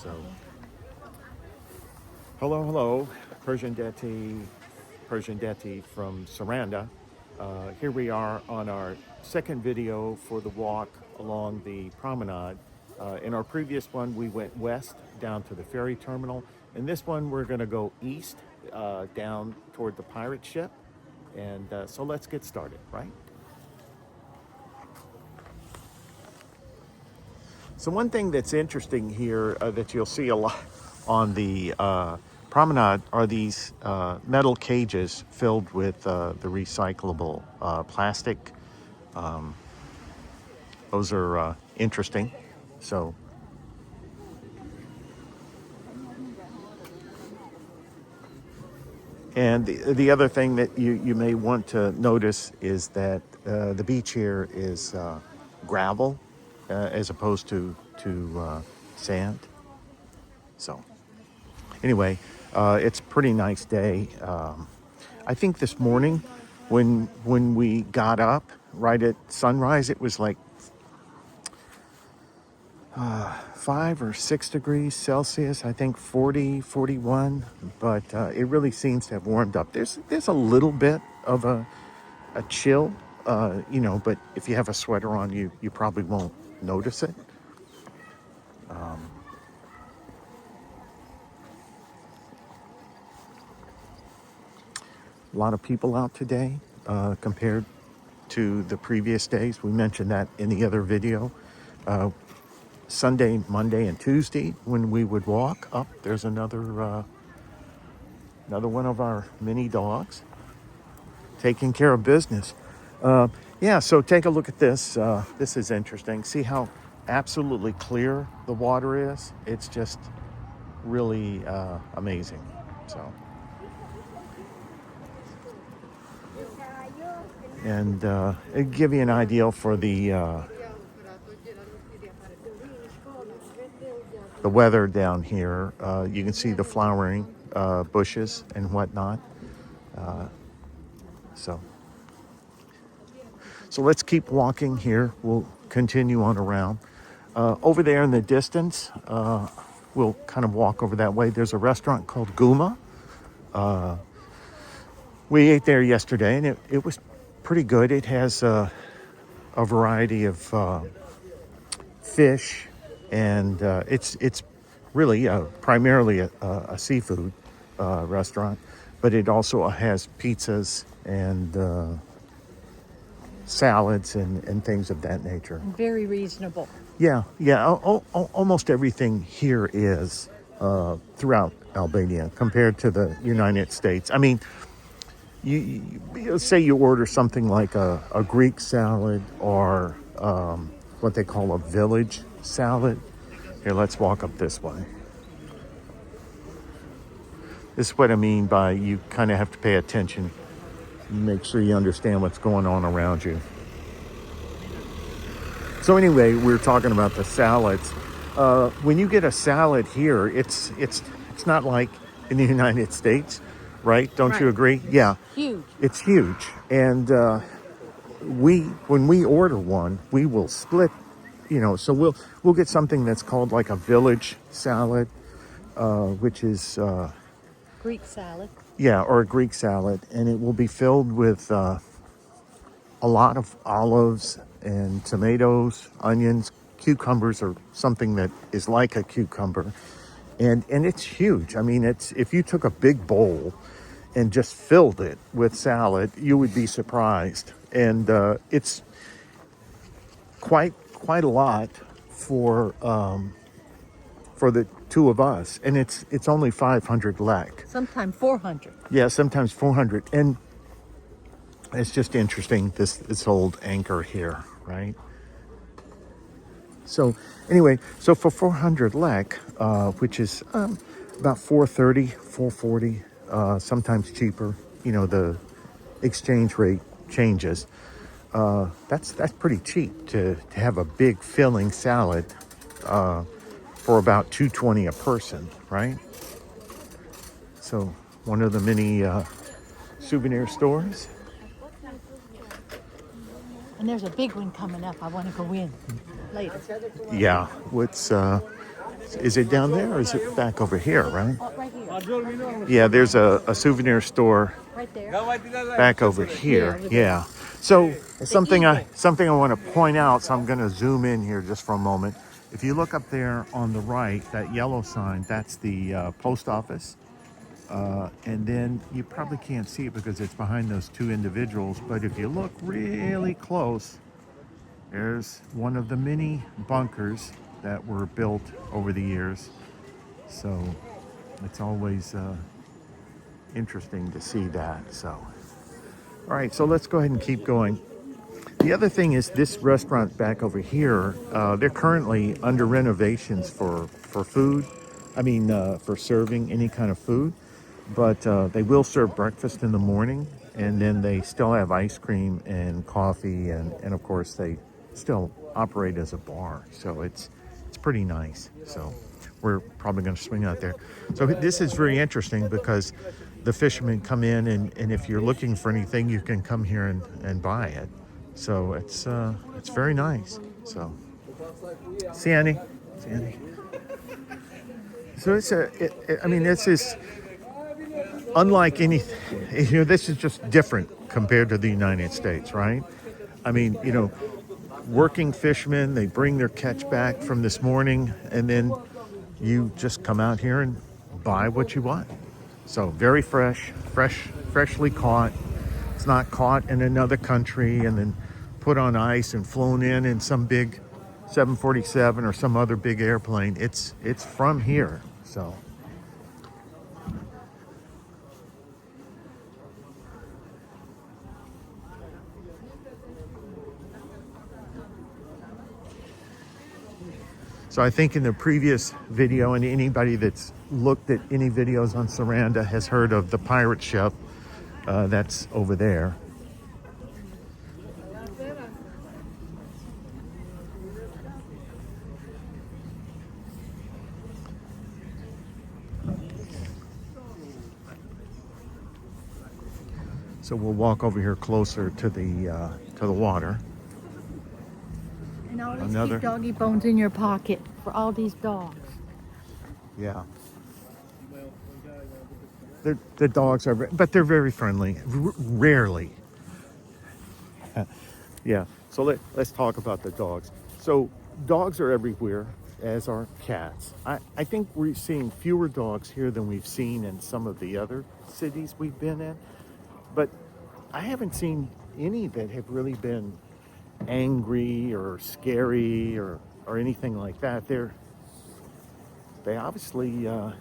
So, hello, Persian Detti from Saranda. Here we are on our second video for the walk along the promenade. In our previous one, we went west down to the ferry terminal. In this one, we're going to go east down toward the pirate ship. And so let's get started, right? So one thing that's interesting here that you'll see a lot on the promenade are these metal cages filled with the recyclable plastic. Those are interesting. So, and the other thing that you may want to notice is that the beach here is gravel as opposed to sand. So anyway, it's a pretty nice day. I think this morning when we got up right at sunrise, it was like 5 or 6 degrees Celsius, I think 40, 41, but it really seems to have warmed up. There's a little bit of a chill, but if you have a sweater on, you probably won't notice it. A lot of people out today compared to the previous days. We mentioned that in the other video. Sunday, Monday, and Tuesday when we would walk up, there's another one of our mini dogs taking care of business. So take a look at this. This is interesting. See how absolutely clear the water is? It's just really amazing. So, and it'll give you an idea for the weather down here. You can see the flowering bushes and whatnot. So let's keep walking here. We'll continue on around. Over there in the distance, we'll kind of walk over that way. There's a restaurant called Guma. We ate there yesterday, and it was pretty good. It has a variety of fish, and it's really primarily a seafood restaurant, but it also has pizzas and salads and things of that nature. Very reasonable. Yeah. Almost everything here is throughout Albania compared to the United States. I mean, you say you order something like a Greek salad or what they call a village salad. Here, let's walk up this way. This is what I mean by you kind of have to pay attention. Make sure you understand what's going on around you. So anyway, we're talking about the salads. When you get a salad here, it's not like in the United States, right? Don't you agree? Yeah. Huge. It's huge. And when we order one, we will split, so we'll get something that's called like a village salad, which is Greek salad. Yeah, or a Greek salad, and it will be filled with a lot of olives and tomatoes, onions, cucumbers, or something that is like a cucumber, and it's huge. I mean, if you took a big bowl and just filled it with salad, you would be surprised, and it's quite a lot for the two of us, and it's only 500 lek. Sometimes 400. Yeah, sometimes 400, and it's just interesting this old anchor here, right? So anyway, so for 400 lek, which is about 430, 440, sometimes cheaper. The exchange rate changes. That's pretty cheap to have a big filling salad for about $2.20 a person, right? So one of the many souvenir stores. And there's a big one coming up. I want to go in later. Yeah, it's Is it down there or is it back over here, right? Oh, right here. Yeah, there's a souvenir store Right there. back over here. over there. Yeah. So something I eagle. want to point out. So I'm going to zoom in here just for a moment. If you look up there on the right, that yellow sign, that's the post office. And then you probably can't see it because it's behind those two individuals. But if you look really close, there's one of the many bunkers that were built over the years. So it's always interesting to see that. So, all right, so let's go ahead and keep going. The other thing is this restaurant back over here, they're currently under renovations for food. I mean, for serving any kind of food. But they will serve breakfast in the morning, and then they still have ice cream and coffee, and of course they still operate as a bar. So it's pretty nice. So we're probably going to swing out there. So this is very interesting because the fishermen come in, and if you're looking for anything, you can come here and buy it. So it's very nice. So see Annie. So I mean, this is unlike anything. You know, this is just different compared to the United States, right? I mean, you know, working fishermen, they bring their catch back from this morning, and then you just come out here and buy what you want. So very freshly caught. It's not caught in another country and then put on ice and flown in some big 747 or some other big airplane. It's from here. So I think in the previous video, and anybody that's looked at any videos on Saranda has heard of the pirate ship that's over there. So we'll walk over here closer to the water. And always keep doggy bones in your pocket for all these dogs. Yeah. The dogs are, but they're very friendly. Rarely. Yeah. So let's talk about the dogs. So dogs are everywhere, as are cats. I think we're seeing fewer dogs here than we've seen in some of the other cities we've been in. But I haven't seen any that have really been angry or scary or anything like that. They obviously are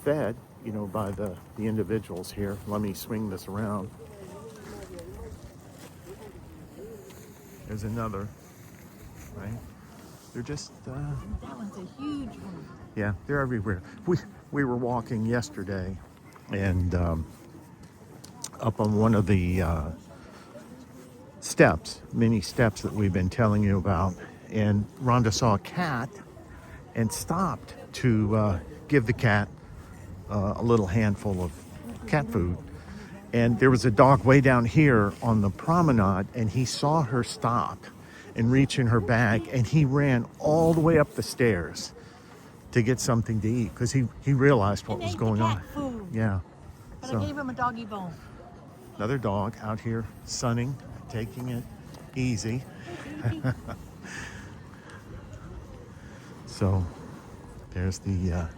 fed, you know, by the individuals here. Let me swing this around. There's another, right? They're just That one's a huge one. yeah, they're everywhere. We were walking yesterday, and up on one of the many steps that we've been telling you about, and Rhonda saw a cat and stopped to give the cat a little handful of cat food. And there was a dog way down here on the promenade, and he saw her stop and reach in her bag, and he ran all the way up the stairs to get something to eat because he realized what was going on. Food. Yeah. But So I gave him a doggy bone. another dog out here sunning, taking it easy. So there's the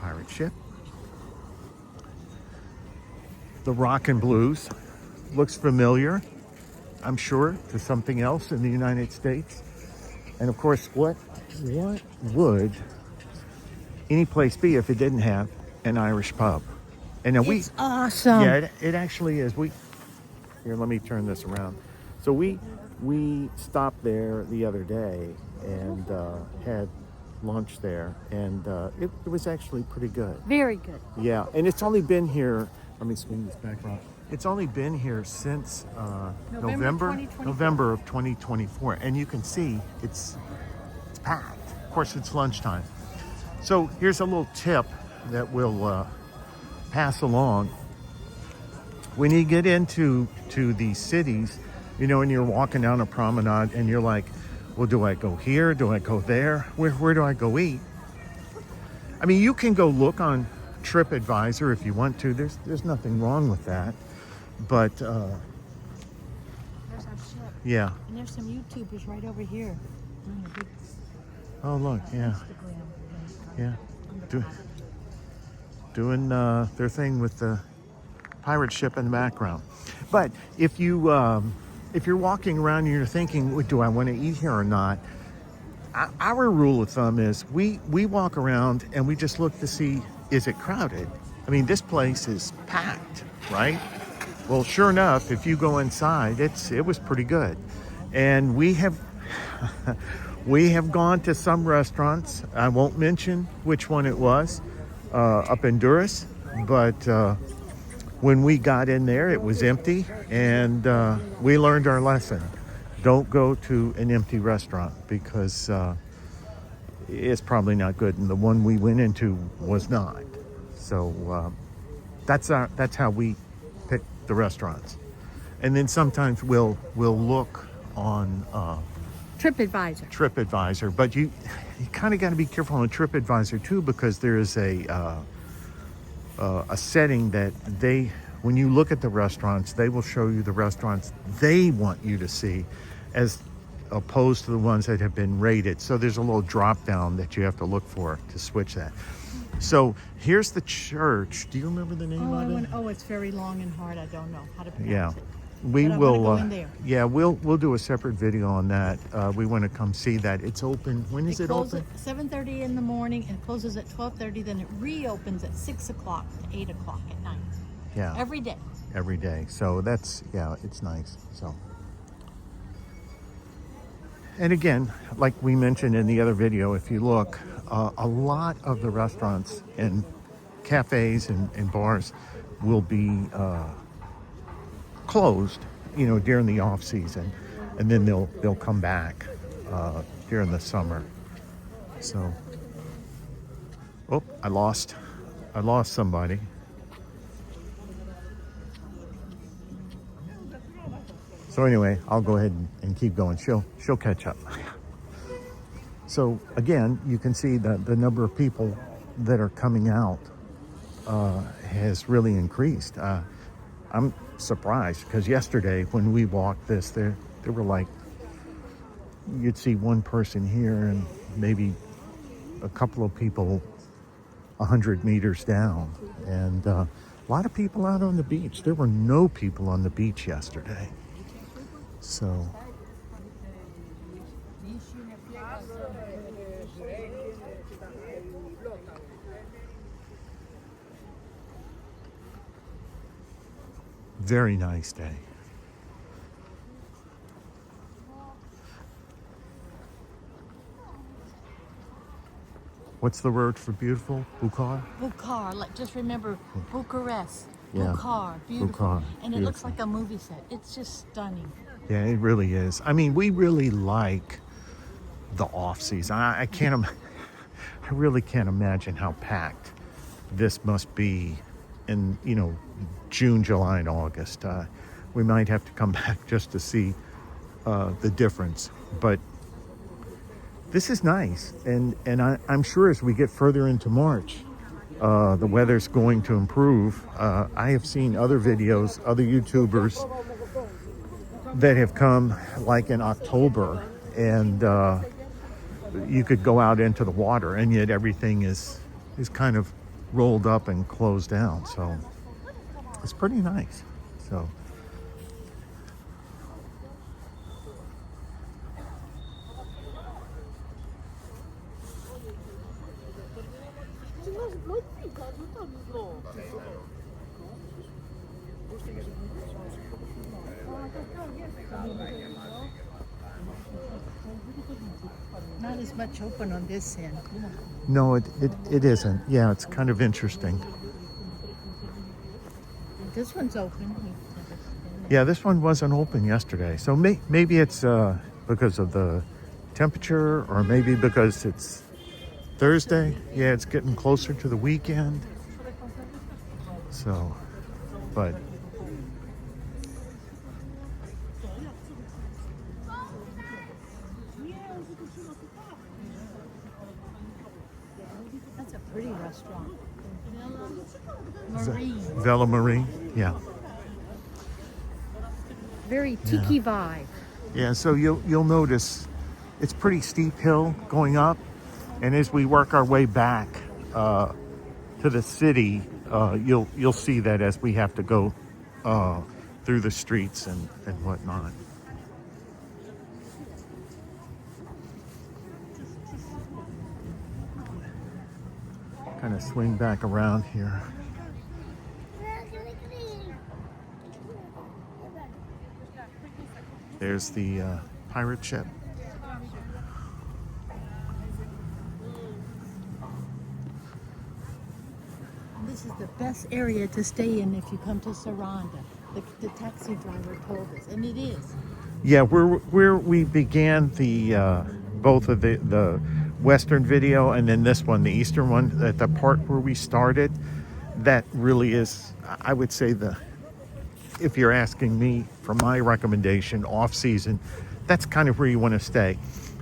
pirate ship. The Rock and Blues looks familiar, I'm sure, to something else in the United States. And of course, what would any place be if it didn't have an Irish pub? And now It's awesome. yeah, it actually is. Here, let me turn this around. So we stopped there the other day and had lunch there, and it was actually pretty good. Very good. Yeah, and it's only been here. Let me swing this back around. It's only been here since November 2024. November of 2024, and you can see it's packed. Of course, it's lunchtime. So here's a little tip that we'll pass along. When you get into these cities, you know, and you're walking down a promenade and you're like, well, do I go here? Do I go there? Where do I go eat? I mean, you can go look on TripAdvisor if you want to. There's nothing wrong with that. But There's our ship. yeah. And there's some YouTubers right over here. Doing a big Oh, look, yeah. Instagram. Yeah. Doing their thing with the pirate ship in the background. But if you're walking around and you're thinking, do I want to eat here or not? Our rule of thumb is we walk around and we just look to see, is it crowded? I mean, this place is packed, right? Well, sure enough, if you go inside, it was pretty good. And we have we have gone to some restaurants. I won't mention which one it was up in Durrës, but when we got in there, it was empty, and we learned our lesson. Don't go to an empty restaurant because it's probably not good, and the one we went into was not. So that's how we pick the restaurants. And then sometimes we'll look on TripAdvisor, but you kind of got to be careful on TripAdvisor too, because there is a setting that when you look at the restaurants, they will show you the restaurants they want you to see, as opposed to the ones that have been rated. So there's a little drop down that you have to look for to switch that. So here's the church. Do you remember the name of it? It's very long and hard. I don't know how to pronounce Yeah. it. We But I will. wanna go in there. Yeah, we'll do a separate video on that. We want to come see that. It's open. When is it closes open? at 7:30 in the morning and closes at 12:30. Then it reopens at 6 o'clock to 8 o'clock at night. Yeah. Every day. Every day. So it's nice. So. And again, like we mentioned in the other video, if you look, a lot of the restaurants and cafes and bars will be closed, during the off season, and then they'll come back during the summer. So, I lost somebody. So anyway, I'll go ahead and keep going. She'll catch up. So again, you can see that the number of people that are coming out has really increased. I'm surprised because yesterday when we walked this, there were like, you'd see one person here and maybe a couple of people 100 meters down, and a lot of people out on the beach. There were no people on the beach yesterday. So very nice day. What's the word for beautiful? Bukhar? Bukhar, like just remember Bucharest. Yeah. Bukhar, beautiful. Bukhar, and it looks beautiful. like a movie set. It's just stunning. Yeah, it really is. I mean, we really like the off season. I really can't imagine how packed this must be in, June, July, and August. We might have to come back just to see the difference. But this is nice. And I'm sure as we get further into March, the weather's going to improve. I have seen other videos, other YouTubers that have come like in October, and you could go out into the water, and yet everything is kind of rolled up and closed down. So it's pretty nice. So Not as much open on this end. no, it isn't. Yeah, it's kind of interesting. This one's open. Yeah, this one wasn't open yesterday. So maybe it's because of the temperature, or maybe because it's Thursday. Yeah, it's getting closer to the weekend. So, but pretty restaurant. Marine. Villa Marine, yeah. Very tiki vibe. Yeah, so you'll notice it's pretty steep hill going up, and as we work our way back to the city, you'll see that as we have to go through the streets and whatnot. Kind of swing back around here. There's the pirate ship. This is the best area to stay in if you come to Saranda. The taxi driver told us, and it is. Yeah, where we began the both of the Western video and then this one, the Eastern one, at the part where we started, that really is, I would say, if you're asking me for my recommendation, off season, that's kind of where you want to stay.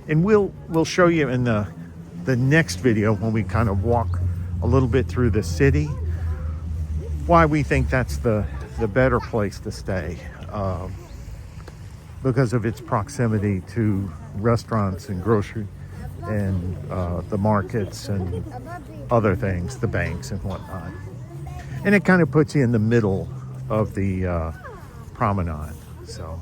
And we'll show you in the next video when we kind of walk a little bit through the city why we think that's the better place to stay, because of its proximity to restaurants and grocery and the markets and other things, the banks and whatnot. And it kind of puts you in the middle of the promenade. So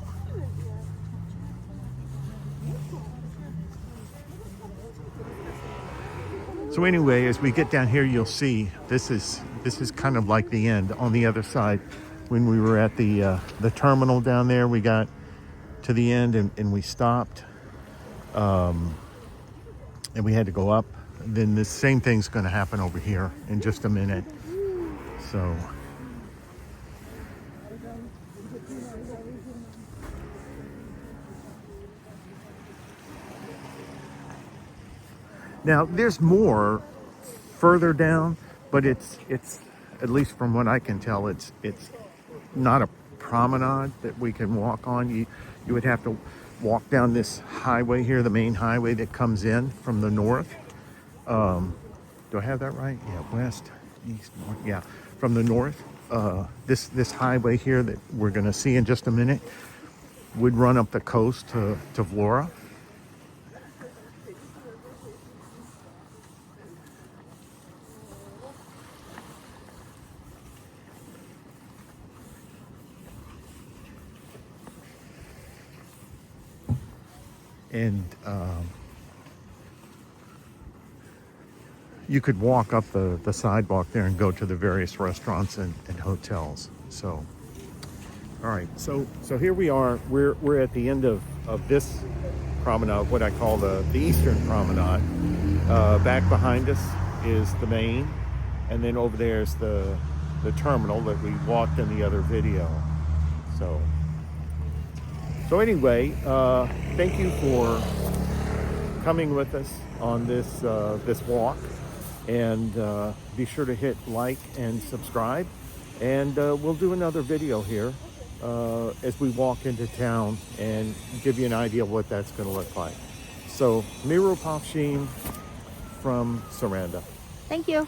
anyway, as we get down here, you'll see this is kind of like the end on the other side. When we were at the terminal down there, we got to the end and we stopped, and we had to go up. Then the same thing's going to happen over here in just a minute. So now there's more further down, but it's at least from what I can tell, it's not a promenade that we can walk on. You would have to walk down this highway here, the main highway that comes in from the north. Do I have that right? Yeah, west, east, north. Yeah, from the north. This highway here that we're going to see in just a minute would run up the coast to Vlora. And you could walk up the sidewalk there and go to the various restaurants and hotels. So, all right. So here we are. We're at the end of this promenade, what I call the Eastern Promenade. Back behind us is the main, and then over there is the terminal that we walked in the other video. So anyway, thank you for coming with us on this walk, and be sure to hit like and subscribe, and we'll do another video here as we walk into town and give you an idea of what that's going to look like. So, Miro Pavshin from Saranda. Thank you.